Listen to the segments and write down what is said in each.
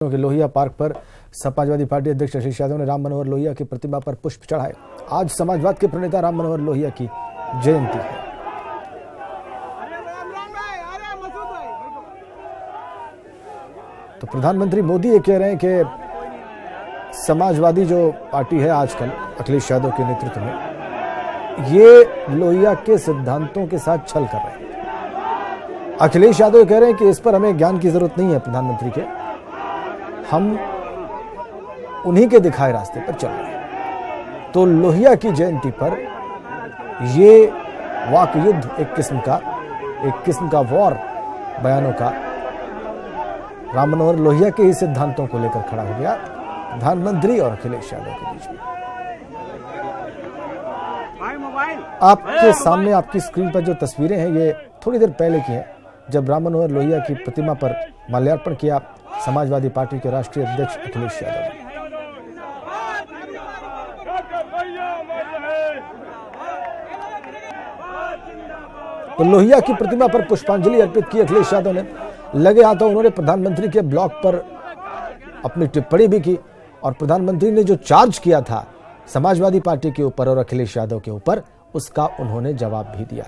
के लोहिया पार्क पर समाजवादी पार्टी अध्यक्ष अखिलेश यादव ने राम मनोहर लोहिया की प्रतिमा पर पुष्प चढ़ाए। आज समाजवाद के प्रणेता राम मनोहर लोहिया की जयंती है। तो प्रधानमंत्री मोदी ये कह रहे हैं कि समाजवादी जो पार्टी है आजकल अखिलेश यादव के नेतृत्व में, ये लोहिया के सिद्धांतों के साथ छल कर रहे हैं। अखिलेश यादव कह रहे हैं कि इस पर हमें ज्ञान की जरूरत नहीं है प्रधानमंत्री के, हम उन्हीं के दिखाए रास्ते पर चल रहे हैं। तो लोहिया की जयंती पर ये वाक युद्ध एक किस्म का वॉर बयानों का राम मनोहर लोहिया के ही सिद्धांतों को लेकर खड़ा हो गया प्रधानमंत्री और अखिलेश यादव के बीच में। आपके सामने आपकी स्क्रीन पर जो तस्वीरें हैं ये थोड़ी देर पहले की हैं, जब राम मनोहर लोहिया की प्रतिमा पर माल्यार्पण किया समाजवादी पार्टी के राष्ट्रीय अध्यक्ष अखिलेश यादव ने। तो लोहिया की प्रतिमा पर पुष्पांजलि अर्पित की अखिलेश यादव ने। लगे हाथों उन्होंने प्रधानमंत्री के ब्लॉग पर अपनी टिप्पणी भी की और प्रधानमंत्री ने जो चार्ज किया था समाजवादी पार्टी के ऊपर और अखिलेश यादव के ऊपर, उसका उन्होंने जवाब भी दिया।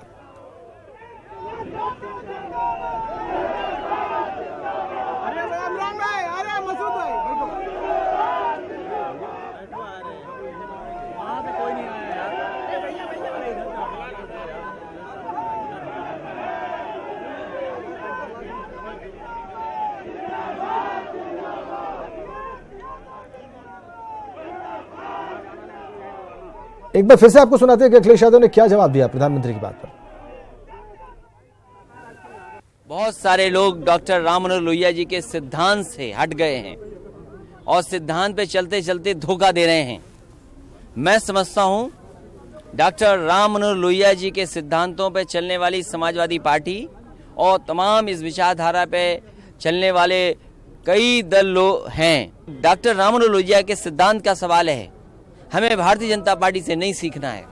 एक बार फिर से आपको सुनाते हैं कि अखिलेश यादव ने क्या जवाब दिया प्रधानमंत्री की बात पर। बहुत सारे लोग डॉक्टर राम मनोहर लोहिया जी के सिद्धांत से हट गए हैं और सिद्धांत पे चलते चलते धोखा दे रहे हैं। मैं समझता हूं डॉक्टर राम मनोहर लोहिया जी के सिद्धांतों पे चलने वाली समाजवादी पार्टी और तमाम इस विचारधारा पे चलने वाले कई दल लोग हैं। डॉक्टर राम मनोहर लोहिया के सिद्धांत का सवाल है, हमें भारतीय जनता पार्टी से नहीं सीखना है।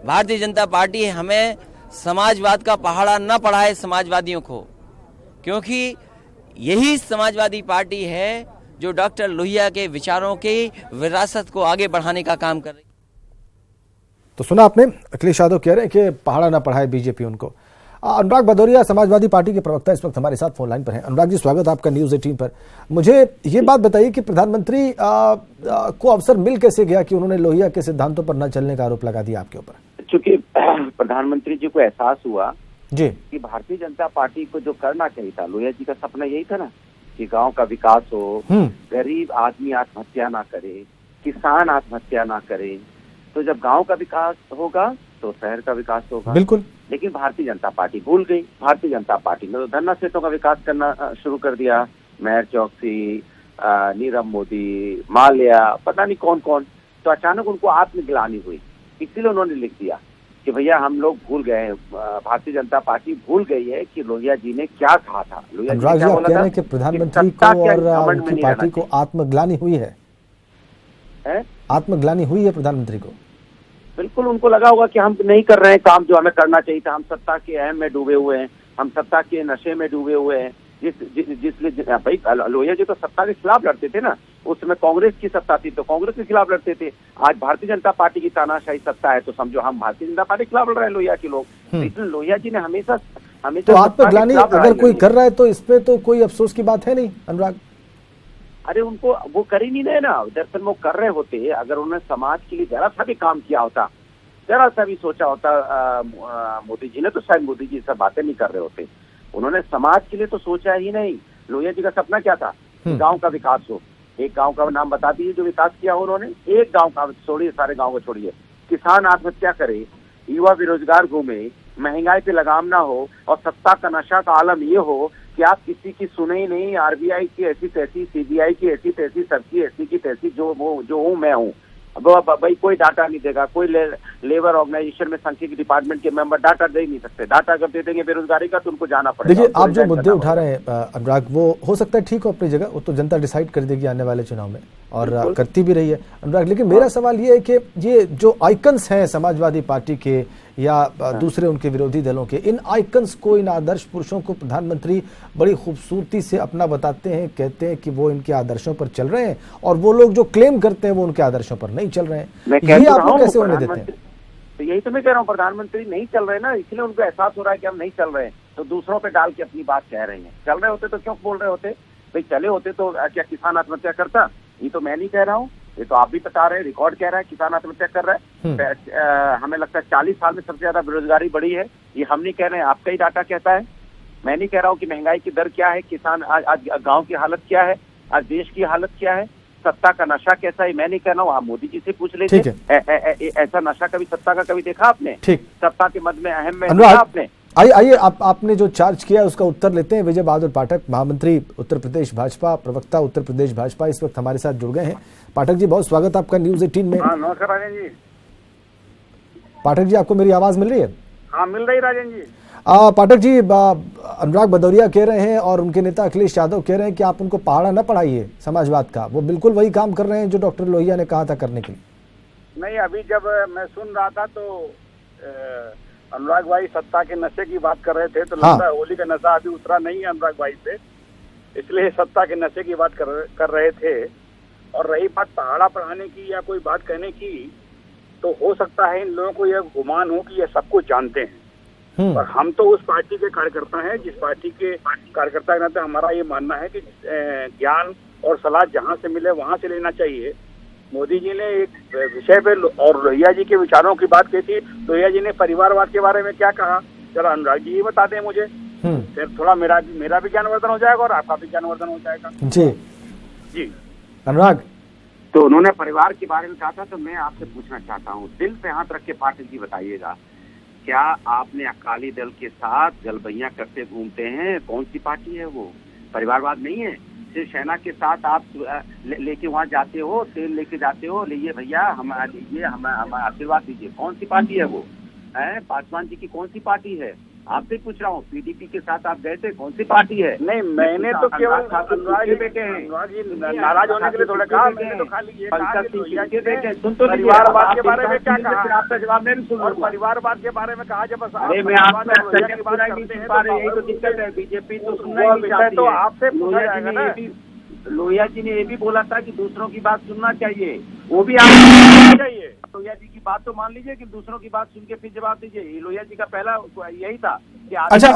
भारतीय जनता पार्टी हमें समाजवाद का पहाड़ा न पढ़ाए समाजवादियों को, क्योंकि यही समाजवादी पार्टी है जो डॉक्टर लोहिया के विचारों की विरासत को आगे बढ़ाने का काम कर रही। तो सुना आपने, अखिलेश यादव कह रहे हैं कि पहाड़ा न पढ़ाए बीजेपी उनको। अनुराग भदौरिया समाजवादी पार्टी के प्रवक्ता इस वक्त हमारे साथ फोन लाइन पर हैं। अनुराग जी, स्वागत आपका न्यूज़ 18 पर। मुझे ये बात बताइए कि प्रधानमंत्री को अवसर मिल कैसे गया कि उन्होंने लोहिया के सिद्धांतों पर न चलने का आरोप लगा दिया आपके ऊपर? चूंकि प्रधानमंत्री जी को एहसास हुआ जी कि भारतीय जनता पार्टी को जो करना चाहिए था, लोहिया जी का सपना यही था ना कि गाँव का विकास हो, गरीब आदमी आत्महत्या ना करे, किसान आत्महत्या ना करे। तो जब गाँव का विकास होगा तो शहर का विकास होगा। बिल्कुल। लेकिन भारतीय जनता पार्टी भूल गई। भारतीय जनता पार्टी ने तो धरना सेतों का विकास करना शुरू कर दिया। मेहर चौकसी, नीरव मोदी, माल्या, पता नहीं कौन कौन। तो अचानक उनको आत्मग्लानि हुई, इसीलिए उन्होंने लिख दिया कि भैया हम लोग भूल गए हैं, भारतीय जनता पार्टी भूल गई है कि लोहिया जी ने क्या कहा था। लोहिया जी क्या बोला था कि प्रधानमंत्री को और उनकी पार्टी को आत्मग्लानि हुई है। आत्मग्लानि हुई है प्रधानमंत्री को। बिल्कुल, उनको लगा होगा कि हम नहीं कर रहे हैं काम जो हमें करना चाहिए था। हम सत्ता के अहम में डूबे हुए हैं, हम सत्ता के नशे में डूबे हुए हैं। जिसलिए भाई लोहिया जी तो सत्ता के खिलाफ लड़ते थे ना, उस समय कांग्रेस की सत्ता थी तो कांग्रेस के खिलाफ लड़ते थे। आज भारतीय जनता पार्टी की तानाशाही सत्ता है तो समझो हम भारतीय जनता पार्टी के खिलाफ लड़ रहे हैं लोहिया के लोग। लेकिन लोहिया जी ने हमेशा तो आत्मग्लानि अगर कोई कर रहा है तो इसपे तो कोई अफसोस की बात है नहीं अनुराग। अरे उनको वो कर ही नहीं रहे ना, दरअसल वो कर रहे होते। अगर उन्होंने समाज के लिए जरा सा भी काम किया होता, जरा सा भी सोचा होता, मोदी जी ने तो शायद मोदी जी सब बातें नहीं कर रहे होते। उन्होंने समाज के लिए तो सोचा ही नहीं। लोहिया जी का सपना क्या था? गांव का विकास हो। एक गांव का नाम बता दीजिए जो विकास किया हो उन्होंने। एक गांव का छोड़िए, सारे गांव को छोड़िए। किसान आत्महत्या करे, युवा बेरोजगार घूमे, महंगाई पे लगाम ना हो और सत्ता का नशा का आलम ये हो कि आप किसी की सुने ही नहीं। आरबीआई की ऐसी तैसी, सीबीआई की ऐसी तैसी, सबकी ऐसी की तैसी, जो हूँ मैं हूँ। अब भाई कोई डाटा नहीं देगा, कोई लेबर ऑर्गेनाइजेशन में सांख्यिकी डिपार्टमेंट के मेंबर डाटा दे नहीं सकते। डाटा अगर दे देंगे बेरोजगारी का तो उनको जाना पड़ेगा। देखिए, आप जो मुद्दे उठा रहे हैं अनुराग, वो हो सकता है ठीक हो अपनी जगह, वो तो जनता डिसाइड कर देगी आने वाले चुनाव में और करती भी रही है अनुराग। लेकिन मेरा सवाल ये है कि ये जो आइकन्स हैं समाजवादी पार्टी के या दूसरे उनके विरोधी दलों के, इन आइकन्स को, इन आदर्श पुरुषों को प्रधानमंत्री बड़ी खूबसूरती से अपना बताते हैं, कहते हैं कि वो इनके आदर्शों पर चल रहे हैं, और वो लोग जो क्लेम करते हैं वो उनके आदर्शों पर नहीं चल रहे हैं। ये आप लोग कैसे होने देते हैं? तो यही तो मैं कह रहा हूँ, प्रधानमंत्री नहीं चल रहे ना, इसलिए उनको एहसास हो रहा है कि हम नहीं चल रहे हैं, तो दूसरों पे डाल के अपनी बात कह रहे हैं। चल रहे होते तो क्यों बोल रहे होते भाई? चले होते तो क्या किसान आत्महत्या करता? ये तो मैं नहीं कह रहा हूँ, ये तो आप भी बता रहे हैं, रिकॉर्ड कह रहा है किसान आत्महत्या कर रहा है। हमें लगता है 40 साल में सबसे ज्यादा बेरोजगारी बढ़ी है, ये हम नहीं कह रहे हैं, आपका ही डाटा कहता है। मैं नहीं कह रहा हूँ कि महंगाई की दर क्या है, किसान आज गाँव की हालत क्या है, आज देश की हालत क्या है, सत्ता का नशा कैसा है, मैं नहीं कह रहा हूँ, आप मोदी जी से पूछ लीजिए। ऐसा नशा कभी सत्ता का कभी देखा आपने? सत्ता के मद में अहम में देखा आपने? आइए आपने जो चार्ज किया उसका उत्तर लेते हैं। विजय बहादुर पाठक, महामंत्री उत्तर प्रदेश भाजपा, प्रवक्ता उत्तर प्रदेश भाजपा, इस वक्त हमारे साथ जुड़ गए हैं। पाठक जी, बहुत स्वागत आपका न्यूज 18 में। नमस्कार राजन जी। पाठक जी, आपको मेरी आवाज मिल रही है? हाँ, मिल रही राजन जी। पाठक जी, अनुराग भदौरिया कह रहे हैं और उनके नेता अखिलेश यादव कह रहे हैं कि आप उनको पहाड़ा न पढ़ाइए समाजवाद का, वो बिल्कुल वही काम कर रहे हैं जो डॉक्टर लोहिया ने कहा था करने के लिए। नहीं, अभी जब मैं सुन रहा था तो अनुराग भाई सत्ता के नशे की बात कर रहे थे, तो लगता है होली का नशा अभी उतरा नहीं है अनुराग भाई से, इसलिए सत्ता के नशे की बात कर रहे थे। और रही बात पहाड़ा पढ़ाने की या कोई बात कहने की, तो हो सकता है इन लोगों को यह गुमान हो कि ये सब कुछ जानते हैं, और हम तो उस पार्टी के कार्यकर्ता हैं जिस पार्टी के कार्यकर्ता के नाते हमारा ये मानना है कि ज्ञान और सलाह जहाँ से मिले वहाँ से लेना चाहिए। मोदी जी ने एक विषय पे और लोहिया जी के विचारों की बात की थी। लोहिया जी ने परिवारवाद के बारे में क्या कहा, जरा अनुराग जी ये बता दें मुझे, फिर थोड़ा मेरा भी ज्ञानवर्धन हो जाएगा और आपका भी ज्ञानवर्धन हो जाएगा। जी अनुराग, तो उन्होंने परिवार के बारे में कहा था, तो मैं आपसे पूछना चाहता हूँ, दिल पे हाथ रख के पाठक जी बताइएगा, क्या आपने अकाली दल के साथ गलबैया करते घूमते हैं? कौन सी पार्टी है वो? परिवारवाद नहीं है। शिवसेना के साथ आप लेके वहाँ जाते हो, तेल लेके जाते हो, लीजिए भैया हम लीजिए, हमें आशीर्वाद दीजिए, कौन सी पार्टी है वो? पासवान जी की कौन सी पार्टी है? आपसे पूछ रहा हूँ, पीडीपी के साथ आप गए थे, कौन सी पार्टी है? नहीं, मैंने तो केवल अनुराग जी बेटे हैं, नाराज होने के लिए थोड़ा कहा, मैंने तो खाली ये कहा कि लोहिया जी ने परिवारवाद के बारे में क्या कहा, आपका जवाब नहीं सुन, और परिवारवाद के बारे में कहा जब यही तो दिक्कत है, बीजेपी तो सुनना ही चाहती है। तो आपसे पूछा जाएगा ना, लोहिया जी ने ये भी बोला था कि दूसरों की बात सुनना चाहिए, वो भी आप चाहिए। लोहिया जी की बात तो मान लीजिए कि दूसरों की बात सुन के फिर जवाब दीजिए। लोहिया जी का पहला यही था कि अच्छा,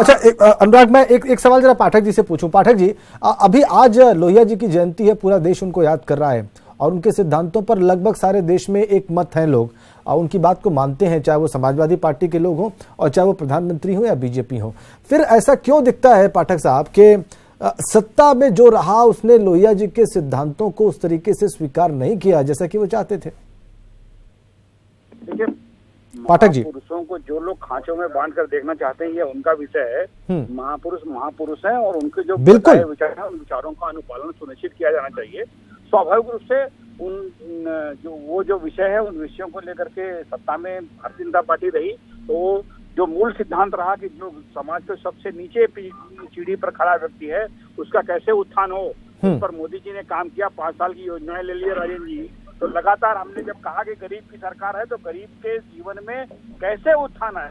अनुराग, मैं एक सवाल जरा पाठक जी से पूछूं। पाठक जी, अभी आज लोहिया जी की जयंती है, पूरा देश उनको याद कर रहा है, और उनके सिद्धांतों पर लगभग सारे देश में एक मत है, लोग उनकी बात को मानते हैं, चाहे वो समाजवादी पार्टी के लोग हों और चाहे वो प्रधानमंत्री हो या बीजेपी हो। फिर ऐसा क्यों दिखता है पाठक साहब के सत्ता में जो रहा उसने लोहिया जी के सिद्धांतों को उस तरीके से स्वीकार नहीं किया जैसा कि वो चाहते थे? देखिए, पाठक जी, पुरुषों को जो लोग खांचों में बांधकर देखना चाहते हैं, ये उनका विषय है। महापुरुष हैं और उनके जो विचार हैं, उन विचारों का अनुपालन सुनिश्चित किया जाना चाहिए। स्वाभाविक रूप से जो विषय है, उन विषयों को लेकर के सत्ता में भारतीय जनता पार्टी रही, तो जो मूल सिद्धांत रहा कि जो समाज के सबसे नीचे सीढ़ी पर खड़ा व्यक्ति है उसका कैसे उत्थान हो, उस पर मोदी जी ने काम किया। 5 साल की योजनाएं ले लिए राजेंद्र जी, तो लगातार हमने जब कहा कि गरीब की सरकार है, तो गरीब के जीवन में कैसे उत्थान है,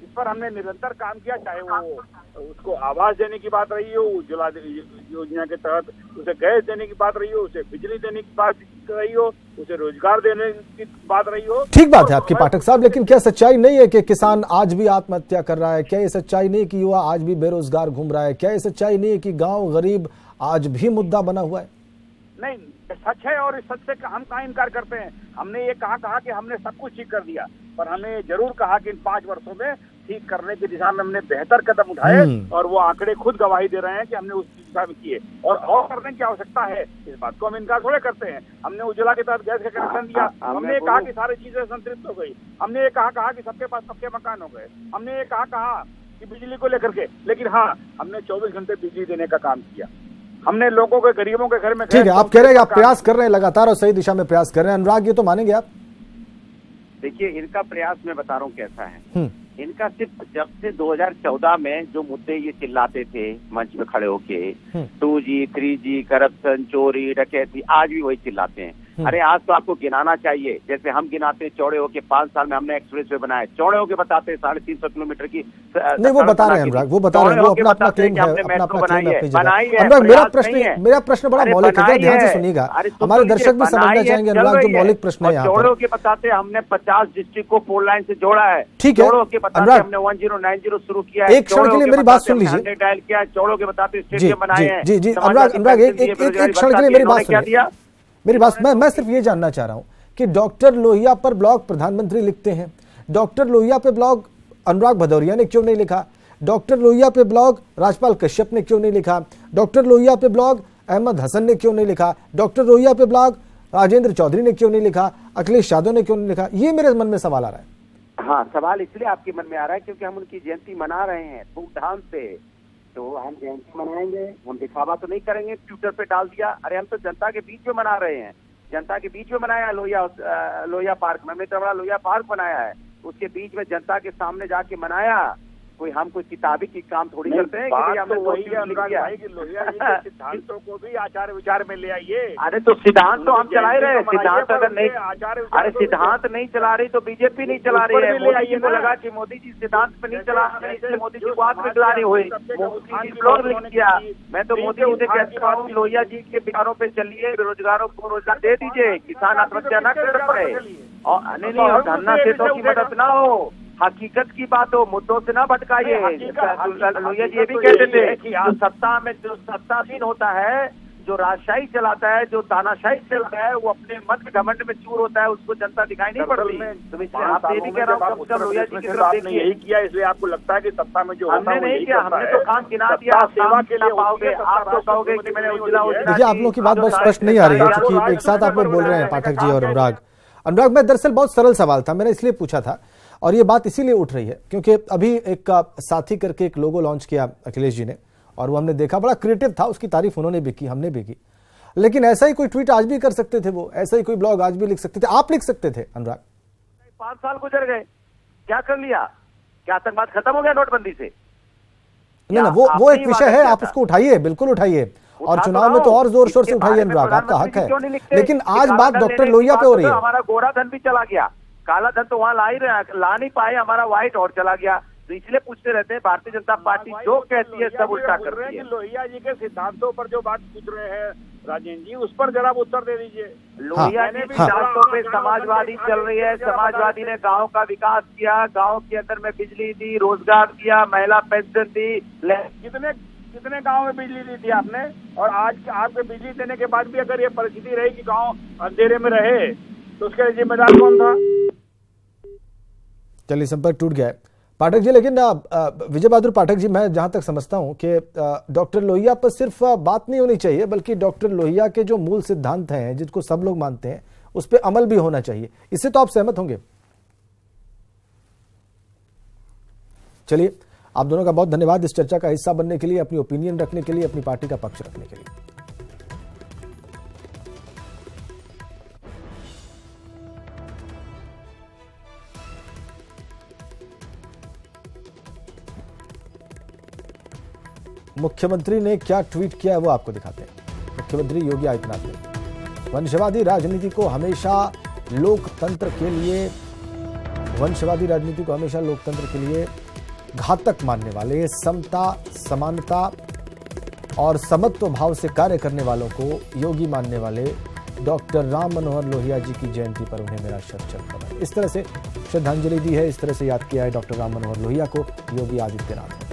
इस पर हमने निरंतर काम किया। चाहे वो उसको आवास देने की बात रही हो, उज्ज्वला योजना के तहत उसे गैस देने की बात रही हो, उसे बिजली देने की बात रही हो, उसे रोजगार देने की बात रही हो। ठीक बात है आपकी पाठक साहब, लेकिन क्या सच्चाई नहीं है कि किसान आज भी आत्महत्या कर रहा है? क्या ये सच्चाई नहीं है कि युवा आज भी बेरोजगार घूम रहा है? क्या ये सच्चाई नहीं है कि गाँव गरीब आज भी मुद्दा बना हुआ है? नहीं, सच है, और इस सच से हम कहाँ इनकार करते हैं। हमने ये कहा कि हमने सब कुछ ठीक कर दिया, पर हमने जरूर कहा कि इन 5 वर्षों में ठीक करने की दिशा में हमने बेहतर कदम उठाए, और वो आंकड़े खुद गवाही दे रहे हैं कि हमने उस दिशा में किए, और करने की आवश्यकता है, इस बात को हम इनकार थोड़े करते हैं। हमने उज्ज्वला के तहत गैस का कनेक्शन दिया, हमने ये कहा कि सारी चीजें संतृप्त हो गई, हमने ये कहा कि सबके पास सबके मकान हो गए, हमने ये कहा कि बिजली को लेकर के, लेकिन हाँ, हमने 24 घंटे बिजली देने का काम किया, हमने लोगों के, गरीबों के घर में। ठीक है, आप कह रहे हैं आप प्रयास कर रहे हैं लगातार और सही दिशा में प्रयास कर रहे हैं। अनुराग, ये तो मानेंगे आप? देखिए, इनका प्रयास मैं बता रहा हूँ कैसा है। इनका सिर्फ जब से 2014 में जो मुद्दे ये चिल्लाते थे मंच में खड़े होके, 2G 3G, करप्शन, चोरी, डकैती, आज भी वही चिल्लाते हैं। अरे आज तो आपको गिनाना चाहिए, जैसे हम गिनाते हैं चौड़े होके 5 साल में हमने एक्सप्रेस वे बनाए, चौड़े होके बताते हैं 350 किलोमीटर की। नहीं वो बता रहे हैं अनुराग, वो बता रहे हैं, वो अपना अपना क्लेम है, अपना अपना क्लेम है अपनी जगह। अनुराग मेरा प्रश्न बड़ा मौलिक है, ध्यान से सुनिएगा, हमारे दर्शक भी समझना चाहेंगे अनुराग, जो मौलिक प्रश्न है यहाँ पर। चौड़े होके बताते हमने 50 डिस्ट्रिक्ट को 4 लाइन से जोड़ा है, ठीक है अनुराग, हमने 1090 शुरू किया है, एक क्षण के लिए मेरी बात सुन लीजिए, डायल किया है, चौड़ों के बताते स्टेडियम बनाए हैं। जी जी अनुराग, एक क्षण के लिए मेरी बात सुनिए, मेरी बात, मैं सिर्फ ये जानना चाह रहा हूं कि डॉक्टर लोहिया पर ब्लॉग प्रधानमंत्री लिखते हैं, डॉक्टर लोहिया पे ब्लॉग अनुराग भदौरिया ने क्यों नहीं लिखा, डॉक्टर लोहिया पे ब्लॉग राजपाल कश्यप ने क्यों नहीं लिखा, डॉक्टर लोहिया पे ब्लॉग अहमद हसन ने क्यों नहीं लिखा, डॉक्टर लोहिया पे ब्लॉग राजेंद्र चौधरी ने क्यों नहीं लिखा, अखिलेश यादव ने क्यों नहीं लिखा? ये मेरे मन में सवाल आ रहा है। हाँ, सवाल इसलिए आपके मन में आ रहा है क्योंकि हम उनकी जयंती मना रहे हैं धूमधाम से, तो हम जयंती मनाएंगे, हम दिखावा तो नहीं करेंगे। ट्विटर पे डाल दिया, अरे हम तो जनता के बीच में मना रहे हैं, जनता के बीच में बनाया लोहिया पार्क में, हमने तो बड़ा लोहिया पार्क बनाया है, उसके बीच में जनता के सामने जाके मनाया। कोई हम कोई किताबी की काम थोड़ी करते हैं कि हमने वही लोहिया जी के सिद्धांतों को भी आचार विचार में ले आइए। अरे तो सिद्धांत तो हम चला ही रहे हैं, सिद्धांत अगर नहीं, अरे सिद्धांत नहीं चला रही तो बीजेपी नहीं चला रही है। मोदी जी को लगा कि मोदी जी सिद्धांत पे नहीं चला रहे, इसलिए मोदी जी को आत्मग्लानि हुई, मोदी जी ब्लॉग लिख किया। मैं तो मोदी जी से कहता हूँ लोहिया जी के विचारों पे चलिए, बेरोजगारों को रोजगार दे दीजिए, किसान आत्महत्या न कर पाए, और नहीं धरना सेठों की मदद ना हो, हकीकत की बात हो, मुद्दों से ना भटकाइए। लोहिया जी ये भी कहते थे कि जो सत्ता में जो सत्ताधीन होता है, जो राजशाही चलाता है, जो तानाशाही चलाता है, वो अपने मत घमंड में चूर होता है, उसको जनता दिखाई नहीं पड़ती। तो इसलिए आप ये भी कह रहा हूँ लोहिया जी की तरफ देखिए, यही किया, इसलिए आपको लगता है कि सत्ता में जो हमने नहीं किया, हमने तो काम गिना दिया। सेवा के लिए पाओगे, आप तो कहोगे कि मैंने उजला देखिए आप लोग की बात बहुत स्पष्ट नहीं आ रही है, क्योंकि एक साथ आप लोग बोल रहे हैं पाठक जी और अनुराग। मैं दरअसल बहुत सरल सवाल था, मैंने इसलिए पूछा था, और ये बात इसीलिए उठ रही है क्योंकि अभी एक साथी करके एक लोगो लॉन्च किया अखिलेश जी ने, और वो हमने देखा बड़ा क्रिएटिव था, उसकी तारीफ उन्होंने भी की, हमने भी की, लेकिन ऐसा ही कोई ट्वीट आज भी कर सकते थे, वो ऐसा ही कोई ब्लॉग आज भी लिख सकते थे, आप लिख सकते थे अनुराग। 5 साल गुजर गए, क्या कर लिया? क्या आतंकवाद खत्म हो गया नोटबंदी से? नहीं, वो एक विषय है, आप उसको उठाइए, बिल्कुल उठाइए, और चुनाव में तो और जोर शोर से उठाइए अनुराग, आपका हक है, लेकिन आज बात डॉक्टर लोहिया पे हो रही है। हमारा गोरा धन भी चला गया, काला धन तो वहाँ ला नहीं पाए, हमारा व्हाइट और चला गया, तो इसलिए पूछते रहते हैं भारतीय जनता पार्टी जो कहती है सब उल्टा करती है। लोहिया जी के सिद्धांतों पर जो बात पूछ रहे हैं राजेंद्र जी, उस पर जरा उत्तर दे दीजिए। लोहिया जी सिद्धांतों पे समाजवादी चल रही है, समाजवादी ने गांव का विकास किया, गांव के अंदर में बिजली दी, रोजगार दिया, महिला पेंशन दी, कितने गांव में बिजली दी थी आपने, और आज आपके बिजली देने के बाद भी अगर ये परिस्थिति रही कि गांव अंधेरे में रहे तो उसके जिम्मेदार कौन था? चलिए संपर्क टूट गया है पाठक जी, लेकिन विजय बहादुर पाठक जी, मैं जहां तक समझता हूं कि डॉक्टर लोहिया पर सिर्फ बात नहीं होनी चाहिए, बल्कि डॉक्टर लोहिया के जो मूल सिद्धांत हैं जिनको सब लोग मानते हैं उस पर अमल भी होना चाहिए। इससे तो आप सहमत होंगे? चलिए, आप दोनों का बहुत धन्यवाद इस चर्चा का हिस्सा बनने के लिए, अपनी ओपिनियन रखने के लिए, अपनी पार्टी का पक्ष रखने के लिए। मुख्यमंत्री ने क्या ट्वीट किया है वो आपको दिखाते हैं। मुख्यमंत्री योगी आदित्यनाथ ने वंशवादी राजनीति को हमेशा लोकतंत्र के लिए घातक मानने वाले, समता, समानता और समत्व भाव से कार्य करने वालों को योगी मानने वाले डॉक्टर राम मनोहर लोहिया जी की जयंती पर उन्हें मेरा श्रद्धांजलि। इस तरह से श्रद्धांजलि दी है, इस तरह से याद किया है डॉक्टर राम मनोहर लोहिया को योगी आदित्यनाथ ने।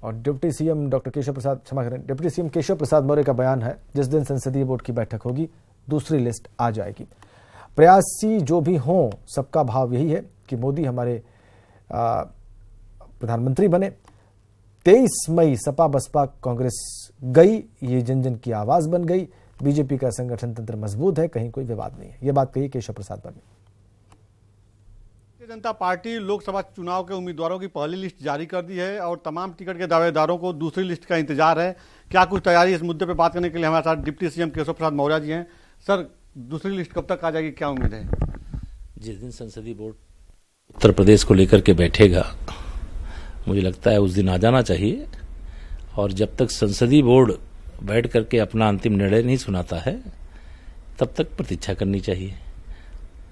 और deputy CM deputy CM Keshav Prasad Maurya का बयान है, जिस दिन संसदीय बोर्ड की बैठक होगी दूसरी लिस्ट आ जाएगी। प्रयासी जो भी हों, सबका भाव यही है कि मोदी हमारे प्रधानमंत्री बने। 23 मई सपा बसपा कांग्रेस गई, ये जन जन की आवाज बन गई। बीजेपी का संगठन तंत्र मजबूत है, कहीं कोई विवाद नहीं है। यह बात कही केशव प्रसाद मौर्य। भारतीय जनता पार्टी लोकसभा चुनाव के उम्मीदवारों की पहली लिस्ट जारी कर दी है और तमाम टिकट के दावेदारों को दूसरी लिस्ट का इंतजार है। क्या कुछ तैयारी इस मुद्दे पर बात करने के लिए हमारे साथ डिप्टी सीएम केशव प्रसाद मौर्य जी हैं। सर, दूसरी लिस्ट कब तक आ जाएगी, क्या उम्मीद है? जिस दिन संसदीय बोर्ड उत्तर प्रदेश को लेकर के बैठेगा, मुझे लगता है उस दिन आ जाना चाहिए। और जब तक संसदीय बोर्ड बैठ करके अपना अंतिम निर्णय नहीं सुनाता है, तब तक प्रतीक्षा करनी चाहिए।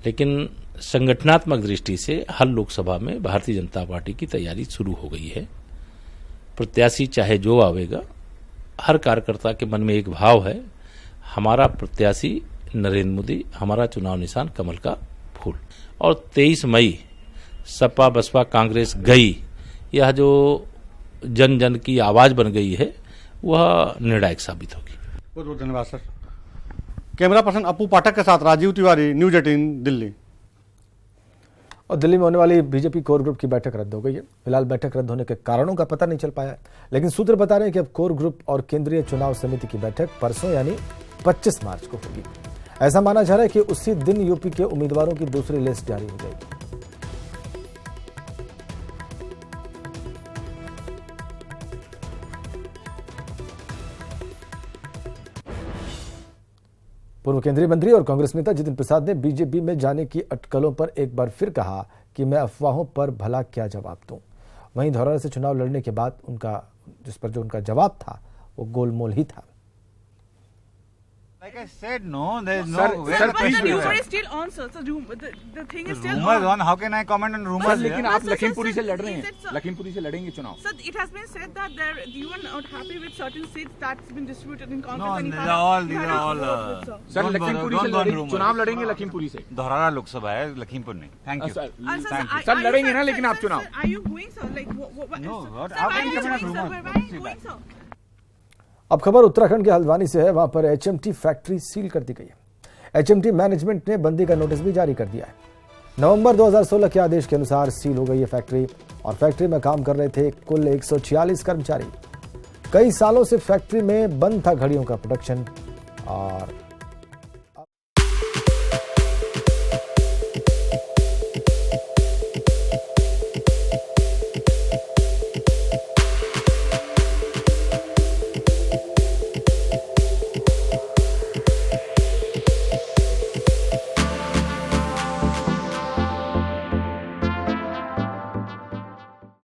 लेकिन संगठनात्मक दृष्टि से हर लोकसभा में भारतीय जनता पार्टी की तैयारी शुरू हो गई है। प्रत्याशी चाहे जो आवेगा, हर कार्यकर्ता के मन में एक भाव है, हमारा प्रत्याशी नरेंद्र मोदी, हमारा चुनाव निशान कमल का फूल। और 23 मई सपा बसपा कांग्रेस गई, यह जो जन जन की आवाज बन गई है, वह निर्णायक साबित होगी। बहुत बहुत धन्यवाद सर। कैमरा पर्सन अपू पाठक के साथ राजीव तिवारी, न्यूज 18 दिल्ली। और दिल्ली में होने वाली बीजेपी कोर ग्रुप की बैठक रद्द हो गई है। फिलहाल बैठक रद्द होने के कारणों का पता नहीं चल पाया है, लेकिन सूत्र बता रहे हैं कि अब कोर ग्रुप और केंद्रीय चुनाव समिति की बैठक परसों यानी 25 मार्च को होगी। ऐसा माना जा रहा है कि उसी दिन यूपी के उम्मीदवारों की दूसरी लिस्ट जारी हो जाएगी। पूर्व केंद्रीय मंत्री और कांग्रेस नेता जितिन प्रसाद ने बीजेपी में जाने की अटकलों पर एक बार फिर कहा कि मैं अफवाहों पर भला क्या जवाब दूं। वहीं धौरहरा से चुनाव लड़ने के बाद जिस पर जो उनका जवाब था वो गोलमोल ही था। Like I said, no, there is no. Sir, but the rumor is still on, sir. So the thing is still rumors on. How can I comment on rumors? लेकिन आप लखीमपुरी से लड़ रहे हैं, लखीमपुरी से लड़ेंगे चुनाव। Sir, it has been said that you are not happy with certain seats that's been distributed in Congress. No, and these are all. Sir लखीमपुरी से चुनाव लड़ेंगे, लखीमपुरी से। धौरहरा लोकसभा है, लखीमपुर नहीं। Thank you. सर लड़ेंगे ना, लेकिन आप चुनाव। Are you going, sir? Like what? No, what? How can you comment on rumors? Where are you going, sir? अब खबर उत्तराखंड के हल्द्वानी से है। वहां पर एचएमटी फैक्ट्री सील कर दी गई है। एचएमटी मैनेजमेंट ने बंदी का नोटिस भी जारी कर दिया है। नवंबर 2016 के आदेश के अनुसार सील हो गई है फैक्ट्री, और फैक्ट्री में काम कर रहे थे कुल 146 कर्मचारी। कई सालों से फैक्ट्री में बंद था घड़ियों का प्रोडक्शन, और